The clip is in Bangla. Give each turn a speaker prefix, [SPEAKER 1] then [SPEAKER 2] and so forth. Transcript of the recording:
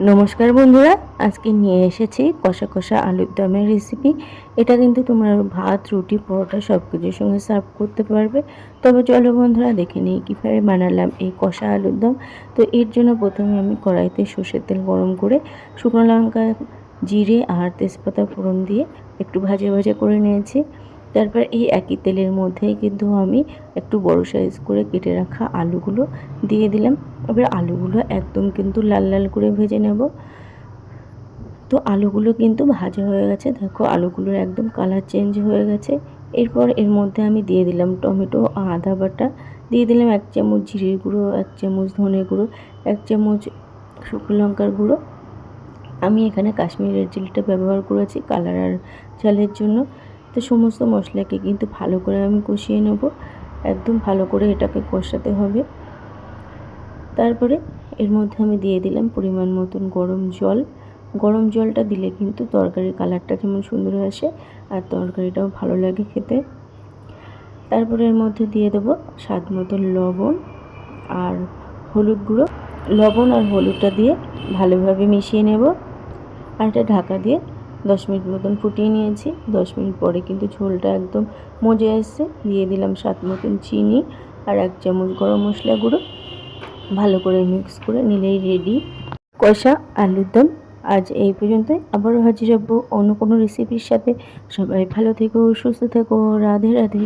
[SPEAKER 1] নমস্কার বন্ধুরা, আজকে নিয়ে এসেছি কষা কষা আলুর দমের রেসিপি। এটা কিন্তু তোমরা ভাত, রুটি, পরোটা সব কিছুর সঙ্গে সার্ভ করতে পারবে। তবে চলো বন্ধুরা, দেখে নিই কীভাবে বানালাম এই কষা আলুর দম। তো এর জন্য প্রথমে আমি কড়াইতে সর্ষের তেল গরম করে শুকনো লঙ্কা, জিরে আর তেজপাতা ফোড়ন দিয়ে একটু ভাজা ভাজা করে নিয়েছি। তারপর এই একই তেলের মধ্যেই কিন্তু আমি একটু বড় সাইজ করে কেটে রাখা আলুগুলো দিয়ে দিলাম। এবার আলুগুলো একদম কিন্তু লাল লাল করে ভেজে নেব। তো আলুগুলো কিন্তু ভাজা হয়ে গেছে, দেখো আলুগুলোর একদম কালার চেঞ্জ হয়ে গেছে। এরপর এর মধ্যে আমি দিয়ে দিলাম টমেটো, আদা বাটা, দিয়ে দিলাম 1 চামচ জিরের গুঁড়ো, 1 চামচ ধনে গুঁড়ো, 1 চামচ শুকনো লঙ্কার গুঁড়ো। আমি এখানে কাশ্মীরি রেড চিলিটা ব্যবহার করেছি কালার আর ঝালের জন্য। তো সমস্ত মশলাকে কিন্তু ভালো করে আমি কষিয়ে নেব, একদম ভালো করে এটাকে কষাতে হবে। তারপরে এর মধ্যে আমি দিয়ে দিলাম পরিমাণ মতন গরম জল। গরম জলটা দিলে কিন্তু তরকারির কালারটা যেমন সুন্দর আসে আর তরকারিটাও ভালো লাগে খেতে। তারপরে এর মধ্যে দিয়ে দেবো স্বাদ মতন লবণ আর হলুদ গুঁড়ো। লবণ আর হলুদটা দিয়ে ভালোভাবে মিশিয়ে নেব আর এটা ঢাকা দিয়ে 10 মিনিট মতন ফুটিয়ে নিয়েছি। 10 মিনিট পরে কিন্তু ঝোলটা একদম মজে আসছে। দিয়ে দিলাম স্বাদ মতন চিনি আর 1 চামচ গরম মশলা গুঁড়ো। ভালো করে মিক্স করে নিলেই রেডি কষা আলুর দম। আজ এই পর্যন্তই, আবারও হাজির হব অন্য কোনো রেসিপির সাথে। সবাই ভালো থেকো, সুস্থ থেকো, রাধে রাধে।